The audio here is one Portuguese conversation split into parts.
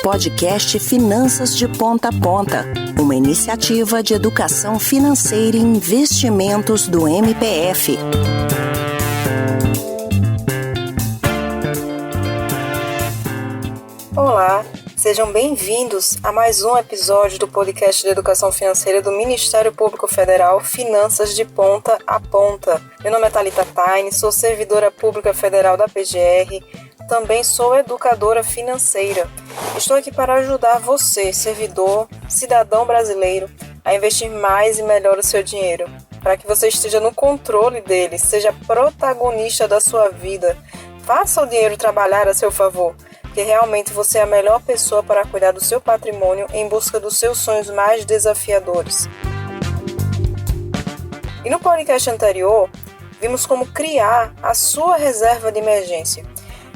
Podcast Finanças de Ponta a Ponta, uma iniciativa de educação financeira e investimentos do MPF. Olá, sejam bem-vindos a mais um episódio do podcast de educação financeira do Ministério Público Federal, Finanças de Ponta a Ponta. Meu nome é Thalita Taine, sou servidora pública federal da PGR, também sou educadora financeira. Estou aqui para ajudar você, servidor, cidadão brasileiro, a investir mais e melhor o seu dinheiro, para que você esteja no controle dele, seja protagonista da sua vida. Faça o dinheiro trabalhar a seu favor, porque realmente você é a melhor pessoa para cuidar do seu patrimônio em busca dos seus sonhos mais desafiadores. E no podcast anterior, vimos como criar a sua reserva de emergência.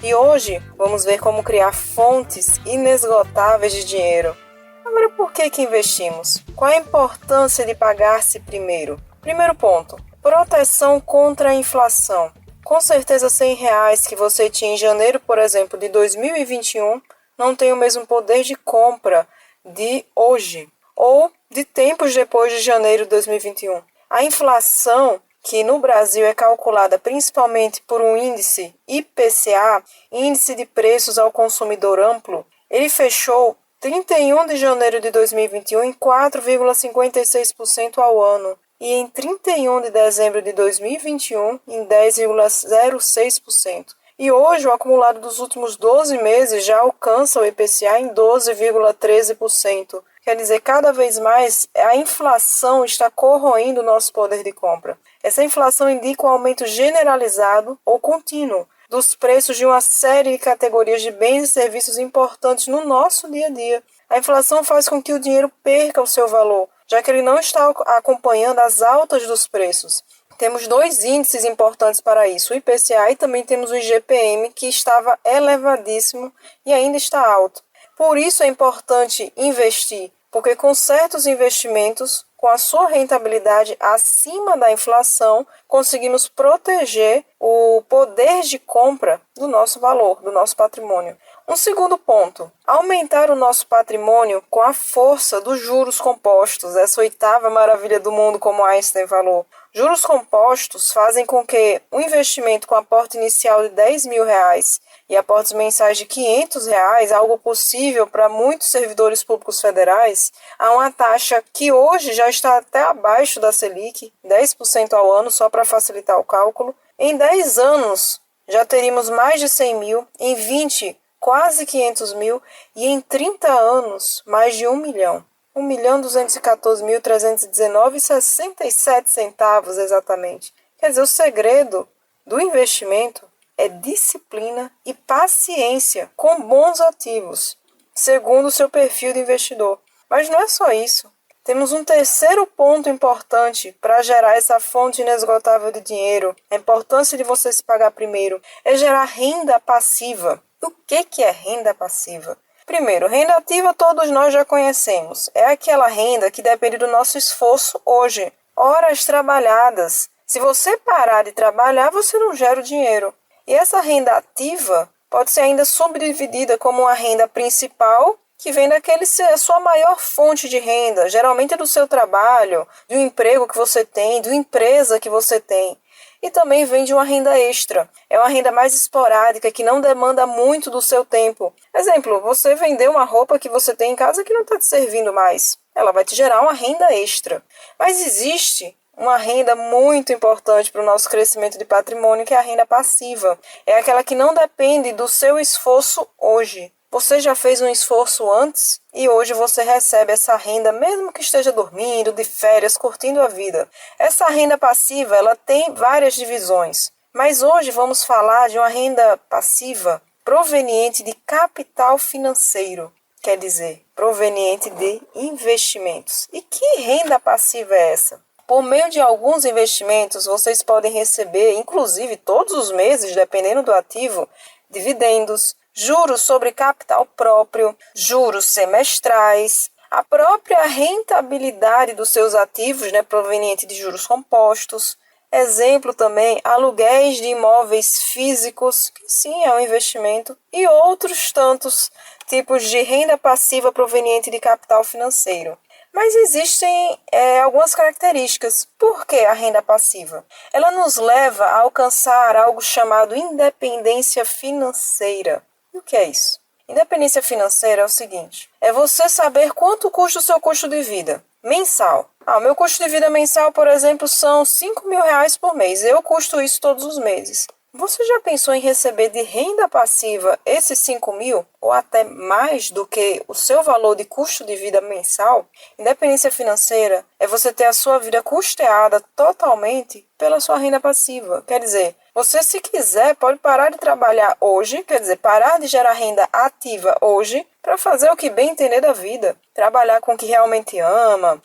E hoje vamos ver como criar fontes inesgotáveis de dinheiro. Agora, por que investimos? Qual a importância de pagar-se primeiro? Primeiro ponto, proteção contra a inflação. Com certeza R$100 que você tinha em janeiro, por exemplo, de 2021, não tem o mesmo poder de compra de hoje, ou de tempos depois de janeiro de 2021. A inflação, que no Brasil é calculada principalmente por um índice IPCA, Índice de Preços ao Consumidor Amplo, ele fechou 31 de janeiro de 2021 em 4,56% ao ano e em 31 de dezembro de 2021 em 10,06%. E hoje o acumulado dos últimos 12 meses já alcança o IPCA em 12,13%. Quer dizer, cada vez mais a inflação está corroendo o nosso poder de compra. Essa inflação indica um aumento generalizado ou contínuo dos preços de uma série de categorias de bens e serviços importantes no nosso dia a dia. A inflação faz com que o dinheiro perca o seu valor, já que ele não está acompanhando as altas dos preços. Temos dois índices importantes para isso, o IPCA e também temos o IGPM, que estava elevadíssimo e ainda está alto. Por isso é importante investir, porque com certos investimentos, com a sua rentabilidade acima da inflação, conseguimos proteger o poder de compra do nosso valor, do nosso patrimônio. Um segundo ponto, aumentar o nosso patrimônio com a força dos juros compostos, essa oitava maravilha do mundo, como Einstein falou. Juros compostos fazem com que um investimento com aporte inicial de R$10.000 e aportes mensais de R$500, algo possível para muitos servidores públicos federais, a uma taxa que hoje já está até abaixo da Selic, 10% ao ano, só para facilitar o cálculo. Em 10 anos já teríamos mais de 100 mil, em 20 quase 500 mil e em 30 anos mais de 1 milhão. 1.214.319,67 exatamente. Quer dizer, o segredo do investimento é disciplina e paciência com bons ativos, segundo o seu perfil de investidor. Mas não é só isso. Temos um terceiro ponto importante para gerar essa fonte inesgotável de dinheiro. A importância de você se pagar primeiro é gerar renda passiva. O que é renda passiva? Primeiro, renda ativa todos nós já conhecemos. É aquela renda que depende do nosso esforço hoje. Horas trabalhadas. Se você parar de trabalhar, você não gera o dinheiro. E essa renda ativa pode ser ainda subdividida como uma renda principal, que vem daquele ser a sua maior fonte de renda, geralmente é do seu trabalho, do emprego que você tem, da empresa que você tem. E também vem de uma renda extra. É uma renda mais esporádica, que não demanda muito do seu tempo. Exemplo, você vender uma roupa que você tem em casa que não está te servindo mais. Ela vai te gerar uma renda extra. Mas existe uma renda muito importante para o nosso crescimento de patrimônio, que é a renda passiva. É aquela que não depende do seu esforço hoje. Você já fez um esforço antes e hoje você recebe essa renda, mesmo que esteja dormindo, de férias, curtindo a vida. Essa renda passiva, ela tem várias divisões, mas hoje vamos falar de uma renda passiva proveniente de capital financeiro, quer dizer, proveniente de investimentos. E que renda passiva é essa? Por meio de alguns investimentos, vocês podem receber, inclusive todos os meses, dependendo do ativo, dividendos, juros sobre capital próprio, juros semestrais, a própria rentabilidade dos seus ativos, proveniente de juros compostos. Exemplo também, aluguéis de imóveis físicos, que sim é um investimento, e outros tantos tipos de renda passiva proveniente de capital financeiro. Mas existem algumas características. Por que a renda passiva? Ela nos leva a alcançar algo chamado independência financeira. E o que é isso? Independência financeira é o seguinte: é você saber quanto custa o seu custo de vida mensal. O meu custo de vida mensal, por exemplo, são R$5.000 por mês. Eu custo isso todos os meses. Você já pensou em receber de renda passiva esses 5.000 ou até mais do que o seu valor de custo de vida mensal? Independência financeira é você ter a sua vida custeada totalmente pela sua renda passiva. Quer dizer, você, se quiser, pode parar de trabalhar hoje, quer dizer, parar de gerar renda ativa hoje para fazer o que bem entender da vida. Trabalhar com o que realmente ama,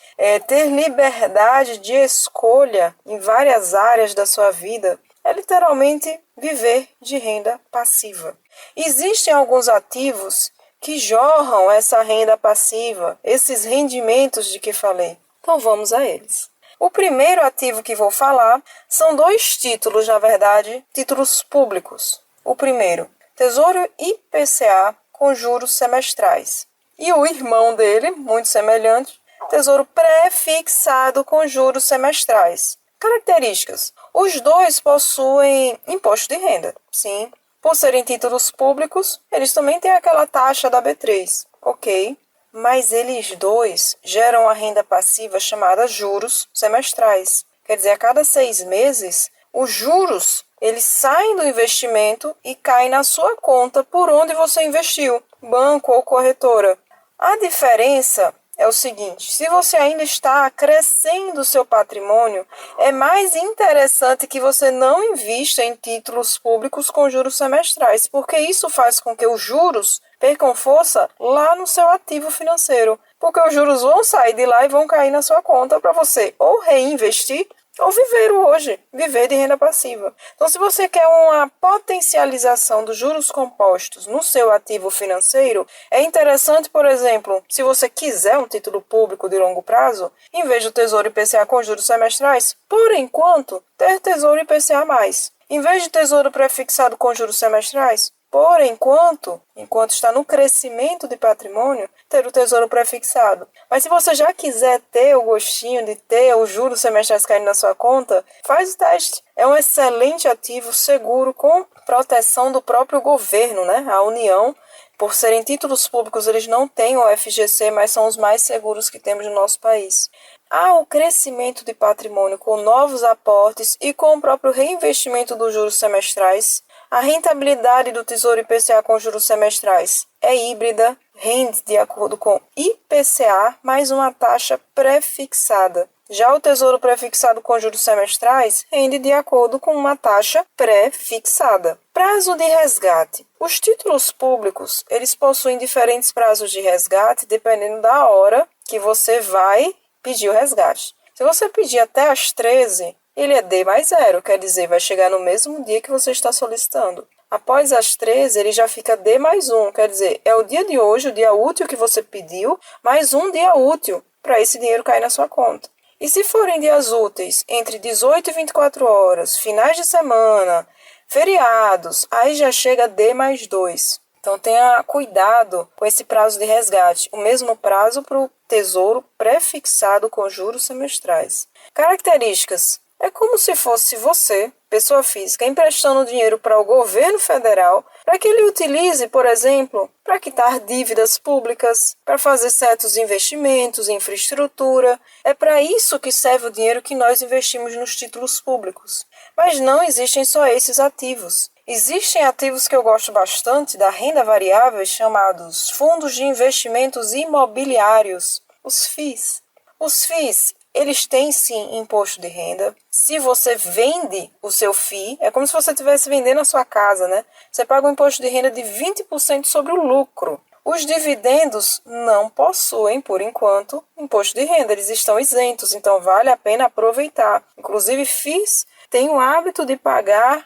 ter liberdade de escolha em várias áreas da sua vida. É literalmente viver de renda passiva. Existem alguns ativos que jorram essa renda passiva, esses rendimentos de que falei. Então vamos a eles. O primeiro ativo que vou falar são 2 títulos, na verdade, títulos públicos. O primeiro, Tesouro IPCA com juros semestrais. E o irmão dele, muito semelhante, Tesouro Pré-fixado com juros semestrais. Características. Os 2 possuem imposto de renda, sim. Por serem títulos públicos, eles também têm aquela taxa da B3, ok. Mas eles 2 geram a renda passiva chamada juros semestrais. Quer dizer, a cada 6 meses, os juros eles saem do investimento e caem na sua conta por onde você investiu, banco ou corretora. A diferença é o seguinte: se você ainda está crescendo o seu patrimônio, é mais interessante que você não invista em títulos públicos com juros semestrais, porque isso faz com que os juros percam força lá no seu ativo financeiro, porque os juros vão sair de lá e vão cair na sua conta para você ou reinvestir ou viver o hoje, viver de renda passiva. Então, se você quer uma potencialização dos juros compostos no seu ativo financeiro, é interessante, por exemplo, se você quiser um título público de longo prazo, em vez do Tesouro IPCA com juros semestrais, por enquanto, ter Tesouro IPCA+. Em vez de Tesouro Pré-fixado com juros semestrais, por enquanto está no crescimento de patrimônio, ter o Tesouro Pré-fixado. Mas se você já quiser ter o gostinho de ter os juros semestrais caindo na sua conta, faz o teste. É um excelente ativo seguro com proteção do próprio governo, né? A União, por serem títulos públicos, eles não têm o FGC, mas são os mais seguros que temos no nosso país. Há o crescimento de patrimônio com novos aportes e com o próprio reinvestimento dos juros semestrais. A rentabilidade do Tesouro IPCA com juros semestrais é híbrida, rende de acordo com IPCA mais uma taxa pré-fixada. Já o Tesouro Pré-fixado com juros semestrais rende de acordo com uma taxa pré-fixada. Prazo de resgate. Os títulos públicos, eles possuem diferentes prazos de resgate dependendo da hora que você vai pedir o resgate. Se você pedir até às 13, ele é D+0, quer dizer, vai chegar no mesmo dia que você está solicitando. Após as 13, ele já fica D+1, quer dizer, é o dia de hoje, o dia útil que você pediu, mais um dia útil para esse dinheiro cair na sua conta. E se forem dias úteis entre 18 e 24 horas, finais de semana, feriados, aí já chega D+2. Então tenha cuidado com esse prazo de resgate, o mesmo prazo para o Tesouro Pré-fixado com juros semestrais. Características. É como se fosse você, pessoa física, emprestando dinheiro para o governo federal para que ele utilize, por exemplo, para quitar dívidas públicas, para fazer certos investimentos em infraestrutura. É para isso que serve o dinheiro que nós investimos nos títulos públicos. Mas não existem só esses ativos. Existem ativos que eu gosto bastante da renda variável, chamados fundos de investimentos imobiliários, os FIIs. Os FIIs, eles têm sim imposto de renda. Se você vende o seu FII, é como se você estivesse vendendo a sua casa, né? Você paga um imposto de renda de 20% sobre o lucro. Os dividendos não possuem, por enquanto, imposto de renda. Eles estão isentos, então vale a pena aproveitar. Inclusive, FIIs têm o hábito de pagar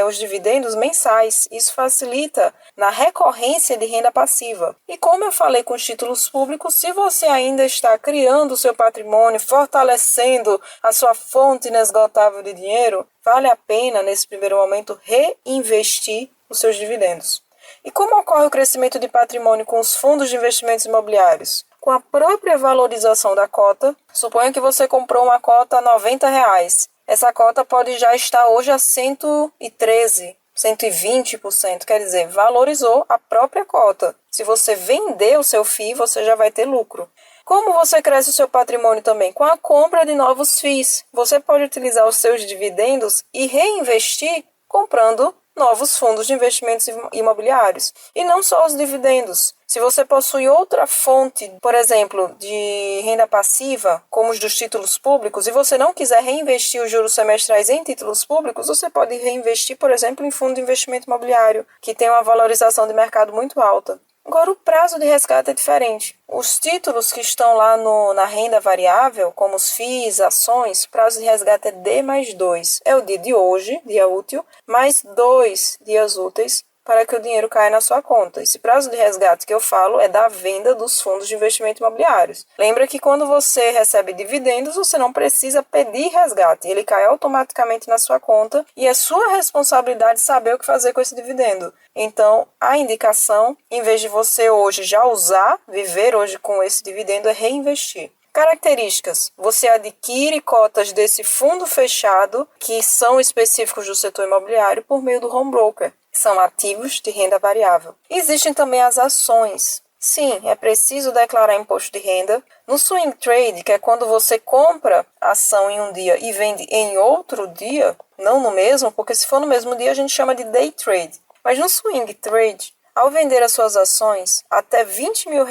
os dividendos mensais. Isso facilita na recorrência de renda passiva. E como eu falei com os títulos públicos, se você ainda está criando o seu patrimônio, fortalecendo a sua fonte inesgotável de dinheiro, vale a pena, nesse primeiro momento, reinvestir os seus dividendos. E como ocorre o crescimento de patrimônio com os fundos de investimentos imobiliários? Com a própria valorização da cota. Suponha que você comprou uma cota a R$90. Essa cota pode já estar hoje a 113%. 120%, quer dizer, valorizou a própria cota. Se você vender o seu FII, você já vai ter lucro. Como você cresce o seu patrimônio também? Com a compra de novos FIIs. Você pode utilizar os seus dividendos e reinvestir comprando novos fundos de investimentos imobiliários. E não só os dividendos. Se você possui outra fonte, por exemplo, de renda passiva, como os dos títulos públicos, e você não quiser reinvestir os juros semestrais em títulos públicos, você pode reinvestir, por exemplo, em fundo de investimento imobiliário, que tem uma valorização de mercado muito alta. Agora, o prazo de resgate é diferente. Os títulos que estão lá na renda variável, como os FIIs, ações, o prazo de resgate é D+2. É o dia de hoje, dia útil, mais 2 dias úteis para que o dinheiro caia na sua conta. Esse prazo de resgate que eu falo é da venda dos fundos de investimento imobiliários. Lembra que quando você recebe dividendos, você não precisa pedir resgate. Ele cai automaticamente na sua conta e é sua responsabilidade saber o que fazer com esse dividendo. Então, a indicação, em vez de você hoje já usar, viver hoje com esse dividendo, é reinvestir. Características. Você adquire cotas desse fundo fechado, que são específicos do setor imobiliário, por meio do home broker. São ativos de renda variável. Existem também as ações. Sim, é preciso declarar imposto de renda. No swing trade, que é quando você compra a ação em um dia e vende em outro dia, não no mesmo, porque se for no mesmo dia a gente chama de day trade. Mas no swing trade, ao vender as suas ações até R$20 mil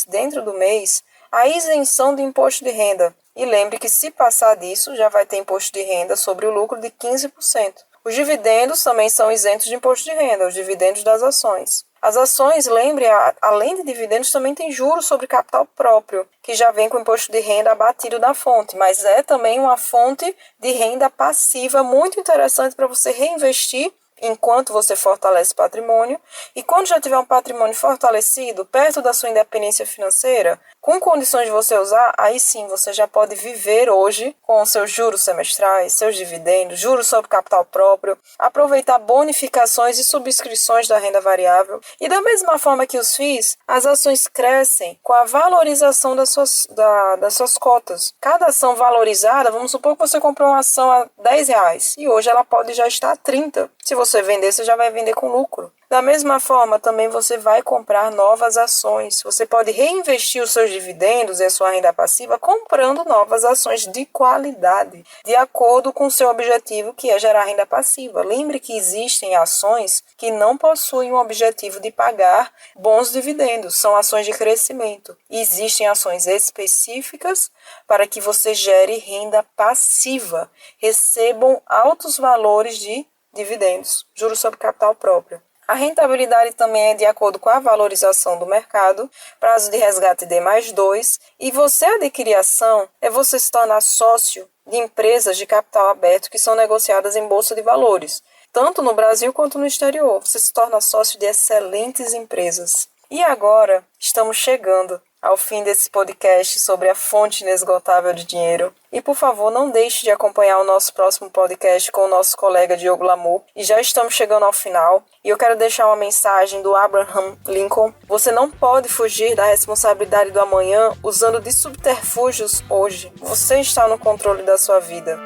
dentro do mês, há isenção do imposto de renda. E lembre que se passar disso, já vai ter imposto de renda sobre o lucro de 15%. Os dividendos também são isentos de imposto de renda, os dividendos das ações. As ações, lembre, além de dividendos, também tem juros sobre capital próprio, que já vem com imposto de renda abatido da fonte, mas é também uma fonte de renda passiva muito interessante para você reinvestir enquanto você fortalece o patrimônio. E quando já tiver um patrimônio fortalecido, perto da sua independência financeira, com condições de você usar, aí sim você já pode viver hoje com os seus juros semestrais, seus dividendos, juros sobre capital próprio, aproveitar bonificações e subscrições da renda variável. E da mesma forma que os FIIs, as ações crescem com a valorização das suas cotas. Cada ação valorizada, vamos supor que você comprou uma ação a R$10 e hoje ela pode já estar a 30. Se você vender, você já vai vender com lucro. Da mesma forma, também você vai comprar novas ações. Você pode reinvestir os seus dividendos e a sua renda passiva comprando novas ações de qualidade, de acordo com o seu objetivo, que é gerar renda passiva. Lembre que existem ações que não possuem o objetivo de pagar bons dividendos, são ações de crescimento. E existem ações específicas para que você gere renda passiva, recebam altos valores de dividendos, juros sobre capital próprio. A rentabilidade também é de acordo com a valorização do mercado, prazo de resgate D+2, e você adquirir ação é você se tornar sócio de empresas de capital aberto que são negociadas em bolsa de valores, tanto no Brasil quanto no exterior. Você se torna sócio de excelentes empresas. E agora estamos chegando ao fim desse podcast sobre a fonte inesgotável de dinheiro. E, por favor, não deixe de acompanhar o nosso próximo podcast com o nosso colega Diogo Lamour. E já estamos chegando ao final. E eu quero deixar uma mensagem do Abraham Lincoln. Você não pode fugir da responsabilidade do amanhã usando de subterfúgios hoje. Você está no controle da sua vida.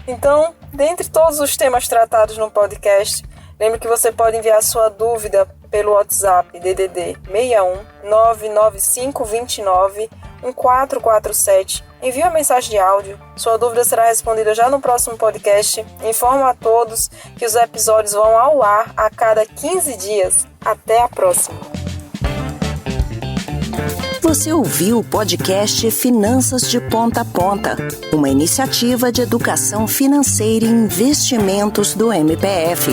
Então, dentre todos os temas tratados no podcast, lembre que você pode enviar sua dúvida pelo WhatsApp DDD 61 995 29 1447. Envie uma mensagem de áudio. Sua dúvida será respondida já no próximo podcast. Informo a todos que os episódios vão ao ar a cada 15 dias. Até a próxima. Você ouviu o podcast Finanças de Ponta a Ponta, uma iniciativa de educação financeira e investimentos do MPF.